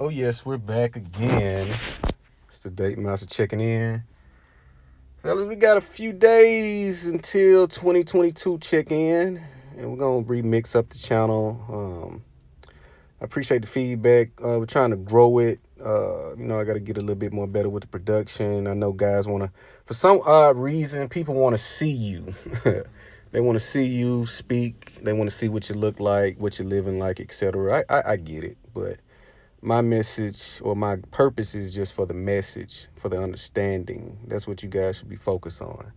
Oh yes, we're back again. It's the Date Master checking in. Fellas, we got a few days until 2022 check in, and we're gonna remix up the channel. I appreciate the feedback. We're trying to grow it. I got to get a little bit more better with the production. I know guys want to, for some odd reason, people want to see you. They want to see you speak. They want to see what you look like, what you're living like, etc. I get it, but my message or my purpose is just for the message, for the understanding. That's what you guys should be focused on.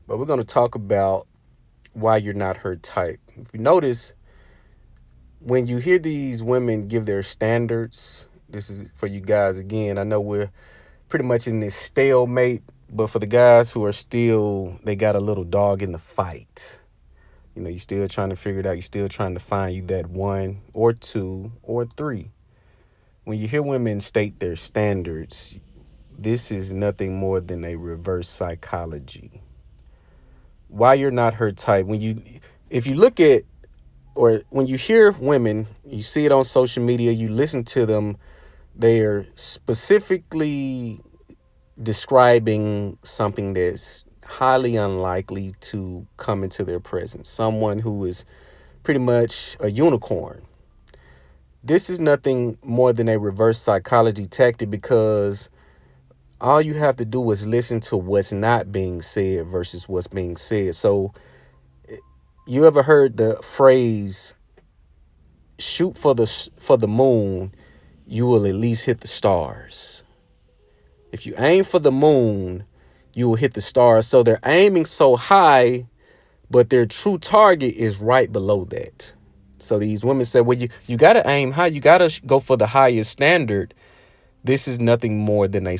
But we're going to talk about why you're not her type. If you notice, when you hear these women give their standards, this is for you guys again. I know we're pretty much in this stalemate, but for the guys who are still, they got a little dog in the fight. You're still trying to figure it out. You're still trying to find you that one or two or three. When you hear women state their standards, this is nothing more than a reverse psychology. Why you're not her type. If you look at, or when you hear women, you see it on social media, you listen to them, they're specifically describing something that's highly unlikely to come into their presence. Someone who is pretty much a unicorn. This is nothing more than a reverse psychology tactic, because all you have to do is listen to what's not being said versus what's being said. So you ever heard the phrase, shoot for the moon, you will at least hit the stars. If you aim for the moon, you will hit the stars. So they're aiming so high, but their true target is right below that. So these women say, well, you got to aim high. You got to go for the highest standard. This is nothing more than a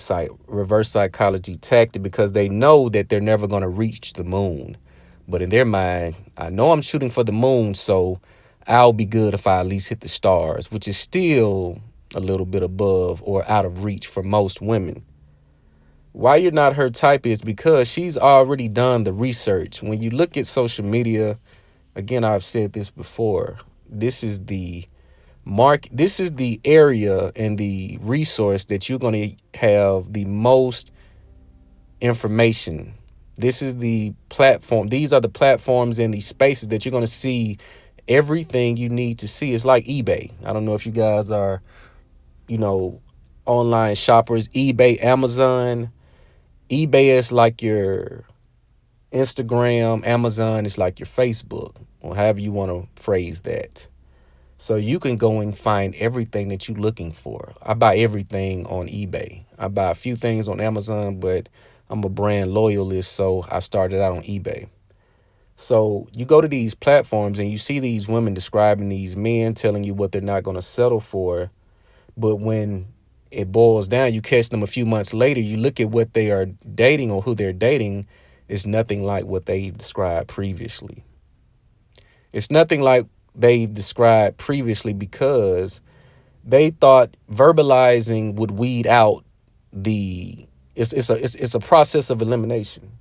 reverse psychology tactic, because they know that they're never going to reach the moon. But in their mind, I know I'm shooting for the moon, so I'll be good if I at least hit the stars, which is still a little bit above or out of reach for most women. Why you're not her type is because she's already done the research. When you look at social media, again, I've said this before, this is the area and the resource that you're going to have the most information. This is the platform. These are the platforms and the spaces that you're going to see everything you need to see. It's like eBay. I don't know if you guys are, online shoppers. eBay, Amazon. eBay is like your Instagram. Amazon is like your Facebook, or however you want to phrase that. So you can go and find everything that you're looking for. I buy everything on eBay. I buy a few things on Amazon, but I'm a brand loyalist, so I started out on eBay. So you go to these platforms and you see these women describing these men, telling you what they're not going to settle for. But when it boils down, you catch them a few months later, you look at what they are dating or who they're dating, it's nothing like what they described previously. It's nothing like they've described previously, because they thought verbalizing would weed out it's a process of elimination.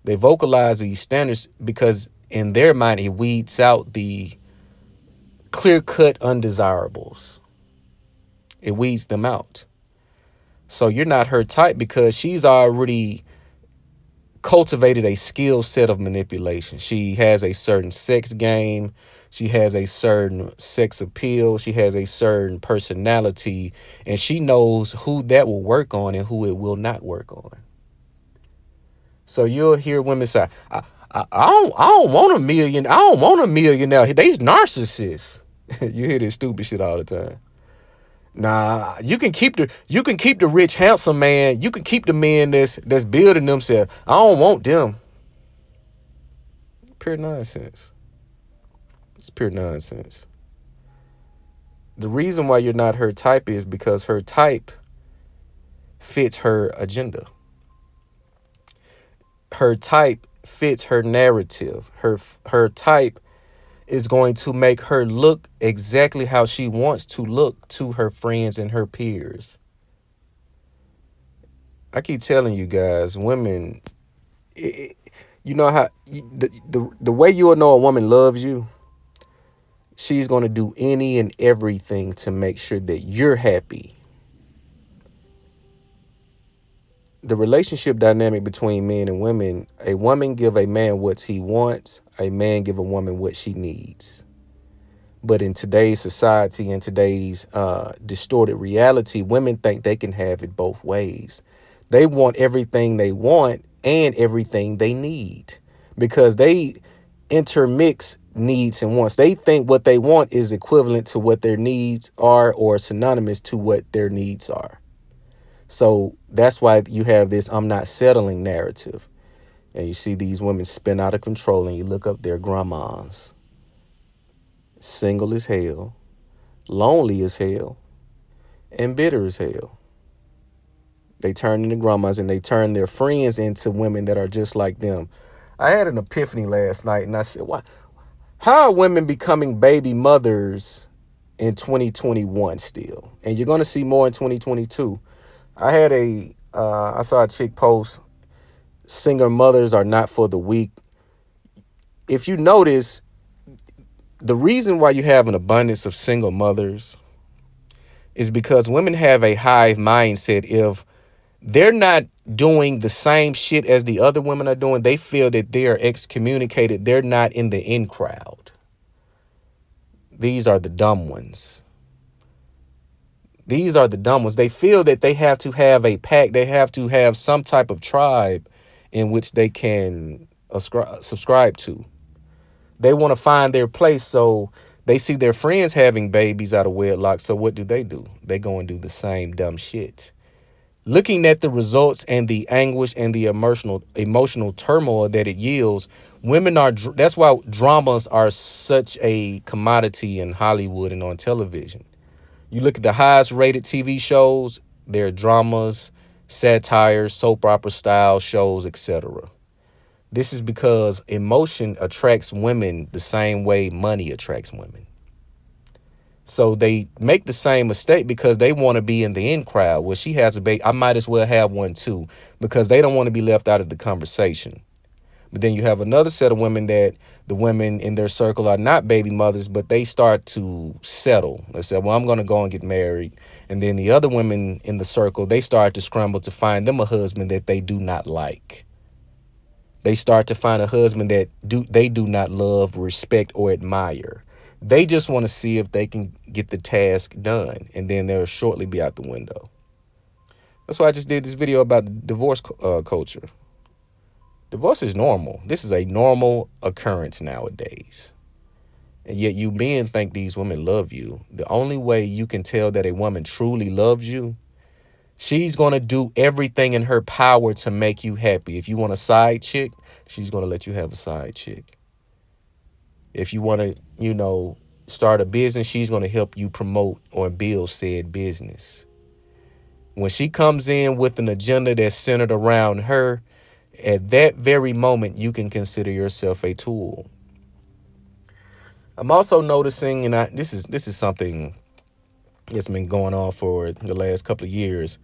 They vocalize these standards because in their mind it weeds out the clear-cut undesirables. It weeds them out. So you're not her type because she's already cultivated a skill set of manipulation. She has a certain sex game. She has a certain sex appeal. She has a certain personality, and she knows who that will work on and who it will not work on. So you'll hear women say, I don't want a million. I don't want a millionaire. They's narcissists. You hear this stupid shit all the time. Nah, you can keep the rich, handsome man. You can keep the men that's building themselves. I don't want them. Pure nonsense. It's pure nonsense. The reason why you're not her type is because her type fits her agenda. Her type fits her narrative. Her type is going to make her look exactly how she wants to look to her friends and her peers. I keep telling you guys, women, you know how the way you'll know a woman loves you, She's going to do any and everything to make sure that you're happy. The relationship dynamic between men and women, a woman give a man what he wants, a man give a woman what she needs. But in today's society, in today's distorted reality, women think they can have it both ways. They want everything they want and everything they need because they intermix needs and wants. They think what they want is equivalent to what their needs are or synonymous to what their needs are. So that's why you have this I'm not settling narrative. And you see these women spin out of control and you look up their grandmas, single as hell, lonely as hell, and bitter as hell. They turn into grandmas and they turn their friends into women that are just like them. I had an epiphany last night and I said, why? How are women becoming baby mothers in 2021 still? And you're going to see more in 2022. I saw a chick post, single mothers are not for the weak. If you notice, the reason why you have an abundance of single mothers is because women have a hive mindset. If they're not doing the same shit as the other women are doing, they feel that they are excommunicated. They're not in the in crowd. These are the dumb ones. These are the dumb ones. They feel that they have to have a pack. They have to have some type of tribe in which they can subscribe to. They want to find their place. So they see their friends having babies out of wedlock. So what do? They go and do the same dumb shit. Looking at the results and the anguish and the emotional turmoil that it yields, that's why dramas are such a commodity in Hollywood and on television. You look at the highest rated TV shows, they're dramas, satires, soap opera style shows, etc. This is because emotion attracts women the same way money attracts women. So they make the same mistake because they want to be in the in crowd. Well, she has a baby, I might as well have one too, because they don't want to be left out of the conversation. But then you have another set of women that the women in their circle are not baby mothers, but they start to settle. They say, well, I'm going to go and get married. And then the other women in the circle, they start to scramble to find them a husband that they do not like. They start to find a husband that they do not love, respect, or admire. They just want to see if they can get the task done, and then they'll shortly be out the window. That's why I just did this video about the divorce culture. Divorce is normal. This is a normal occurrence nowadays. And yet you men think these women love you. The only way you can tell that a woman truly loves you, she's going to do everything in her power to make you happy. If you want a side chick, she's going to let you have a side chick. If you want to, start a business, she's going to help you promote or build said business. When she comes in with an agenda that's centered around her, at that very moment, you can consider yourself a tool. I'm also noticing, and this is something that's been going on for the last couple of years,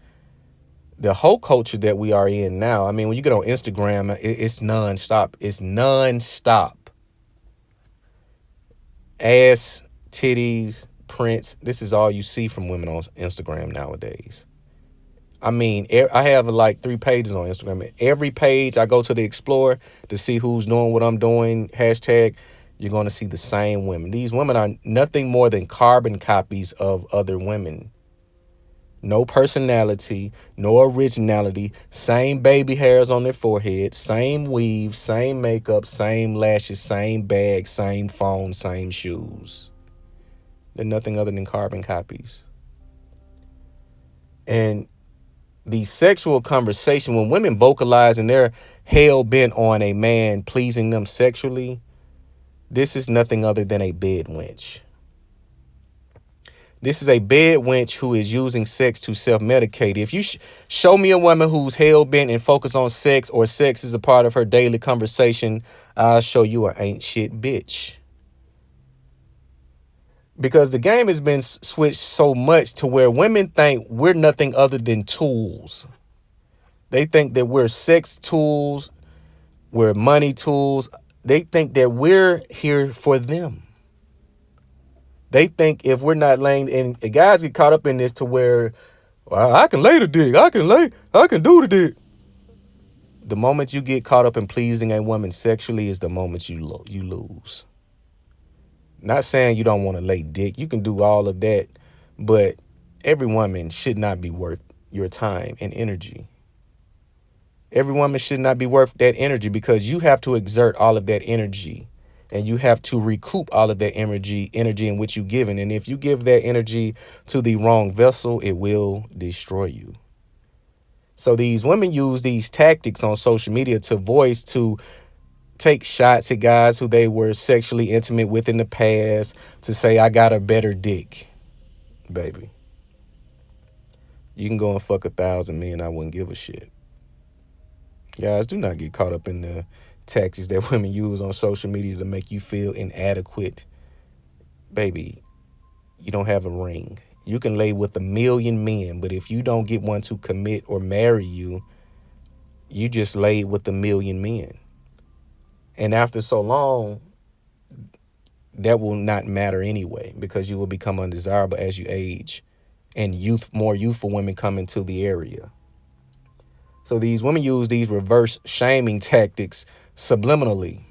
the whole culture that we are in now. I mean, when you get on Instagram, it's nonstop. It's nonstop. Ass, titties, prints. This is all you see from women on Instagram nowadays. I mean, I have like 3 pages on Instagram. Every page I go to the Explorer to see who's doing what I'm doing, hashtag, you're going to see the same women. These women are nothing more than carbon copies of other women. No personality, no originality, same baby hairs on their forehead, same weave, same makeup, same lashes, same bag, same phone, same shoes. They're nothing other than carbon copies. And the sexual conversation, when women vocalize and they're hell bent on a man pleasing them sexually, this is nothing other than a bed wench. This is a bed wench who is using sex to self-medicate. If you show me a woman who's hell bent and focused on sex, or sex is a part of her daily conversation, I'll show you an ain't shit bitch. Because the game has been switched so much to where women think we're nothing other than tools. They think that we're sex tools, we're money tools. They think that we're here for them. They think if we're not laying, and the guys get caught up in this to where, well, I can lay the dick, I can do the dick. The moment you get caught up in pleasing a woman sexually is the moment you lose. Not saying you don't want to lay dick. You can do all of that, but every woman should not be worth your time and energy. Every woman should not be worth that energy because you have to exert all of that energy and you have to recoup all of that energy in which you've given. And if you give that energy to the wrong vessel, it will destroy you. So these women use these tactics on social media to take shots at guys who they were sexually intimate with in the past, to say, I got a better dick. Baby, you can go and fuck 1,000 men. I wouldn't give a shit. Guys, do not get caught up in the tactics that women use on social media to make you feel inadequate. Baby, you don't have a ring. You can lay with 1,000,000 men, but if you don't get one to commit or marry you, you just laid with 1,000,000 men. And after so long, that will not matter anyway, because you will become undesirable as you age and more youthful women come into the area. So these women use these reverse shaming tactics subliminally.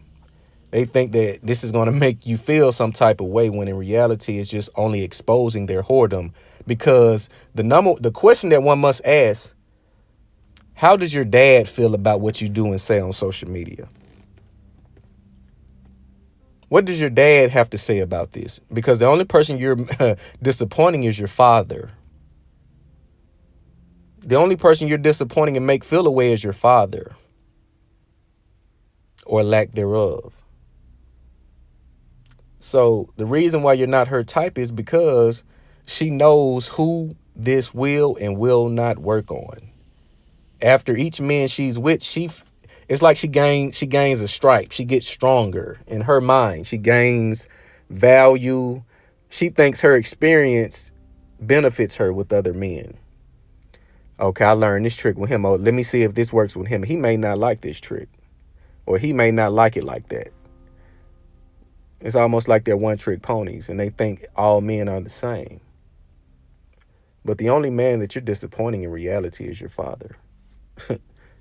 They think that this is going to make you feel some type of way, when in reality it's just only exposing their whoredom. Because the question that one must ask, how does your dad feel about what you do and say on social media? What does your dad have to say about this? Because the only person you're disappointing is your father. The only person you're disappointing and make feel away is your father, or lack thereof. So the reason why you're not her type is because she knows who this will and will not work on. After each man she's with, it's like she gains a stripe. She gets stronger in her mind. She gains value. She thinks her experience benefits her with other men. Okay, I learned this trick with him. Oh, let me see if this works with him. He may not like this trick, or he may not like it like that. It's almost like they're one-trick ponies, and they think all men are the same. But the only man that you're disappointing in reality is your father.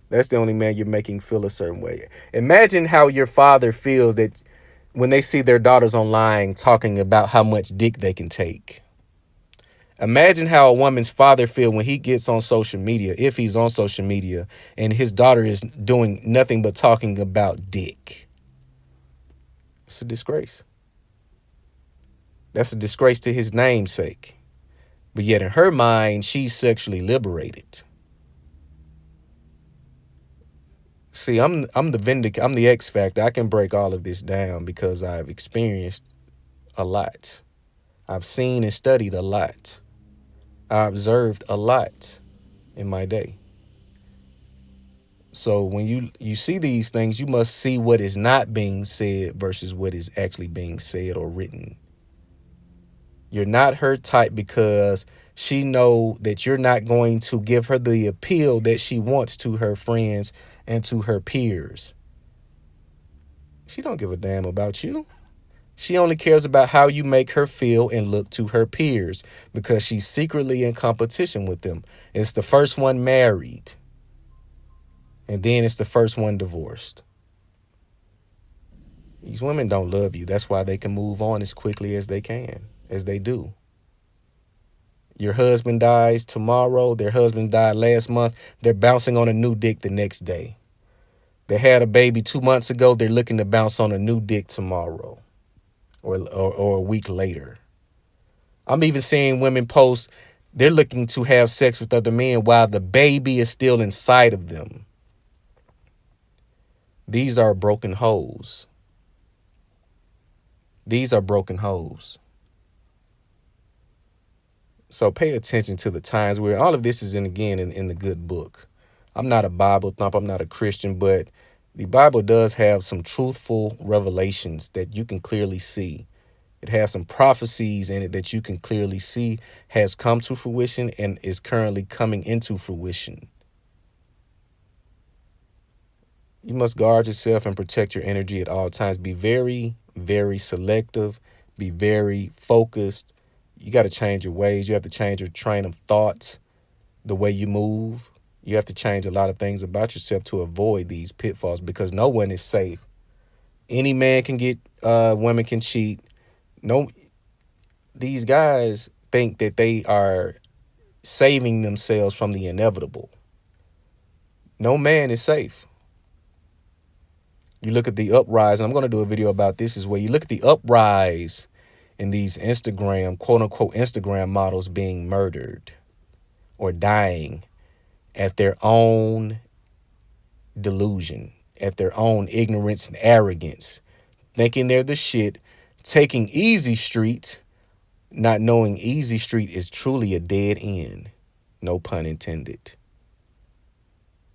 That's the only man you're making feel a certain way. Imagine how your father feels that when they see their daughters online talking about how much dick they can take. Imagine how a woman's father feels when he gets on social media, if he's on social media, and his daughter is doing nothing but talking about dick. It's a disgrace. That's a disgrace to his namesake. But yet in her mind, she's sexually liberated. See, I'm the X factor. I can break all of this down because I've experienced a lot. I've seen and studied a lot. I observed a lot in my day. So when you see these things, you must see what is not being said versus what is actually being said or written. You're not her type because she know that you're not going to give her the appeal that she wants to her friends and to her peers. She don't give a damn about you. She only cares about how you make her feel and look to her peers, because she's secretly in competition with them. It's the first one married, and then it's the first one divorced. These women don't love you. That's why they can move on as quickly as they can, as they do. Your husband dies tomorrow. Their husband died last month. They're bouncing on a new dick the next day. They had a baby 2 months ago. They're looking to bounce on a new dick tomorrow or a week later. I'm even seeing women post they're looking to have sex with other men while the baby is still inside of them. These are broken hoes. These are broken hoes. So pay attention to the times where all of this is in the good book. I'm not a Bible thump. I'm not a Christian, but the Bible does have some truthful revelations that you can clearly see. It has some prophecies in it that you can clearly see has come to fruition and is currently coming into fruition. You must guard yourself and protect your energy at all times. Be very, very selective. Be very focused. You got to change your ways. You have to change your train of thoughts, the way you move. You have to change a lot of things about yourself to avoid these pitfalls, because no one is safe. Any man can get, women can cheat. No, these guys think that they are saving themselves from the inevitable. No man is safe. You look at the uprise, and I'm going to do a video about this as well. You look at the uprise in these Instagram, quote unquote, Instagram models being murdered or dying at their own delusion, at their own ignorance and arrogance, thinking they're the shit, taking easy street, not knowing easy street is truly a dead end. No pun intended.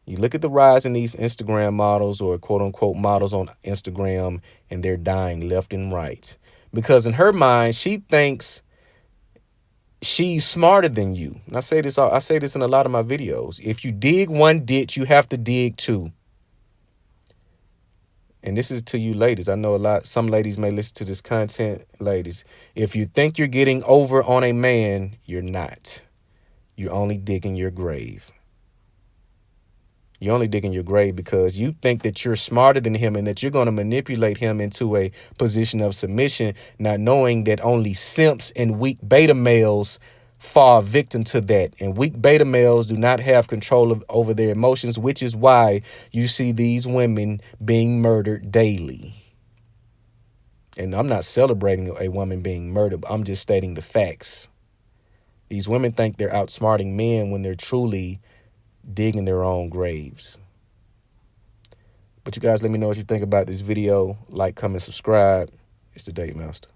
You look at the rise in these Instagram models, or quote unquote models on Instagram, and they're dying left and right. Because in her mind, she thinks she's smarter than you. And I say this in a lot of my videos. If you dig one ditch, you have to dig two. And this is to you ladies. I know some ladies may listen to this content. Ladies, if you think you're getting over on a man, you're not. You're only digging your grave. You're only digging your grave because you think that you're smarter than him and that you're going to manipulate him into a position of submission, not knowing that only simps and weak beta males fall victim to that. And weak beta males do not have control over their emotions, which is why you see these women being murdered daily. And I'm not celebrating a woman being murdered. I'm just stating the facts. These women think they're outsmarting men when they're truly digging their own graves. But you guys, let me know what you think about this video. Like, comment, subscribe. It's the Date Master.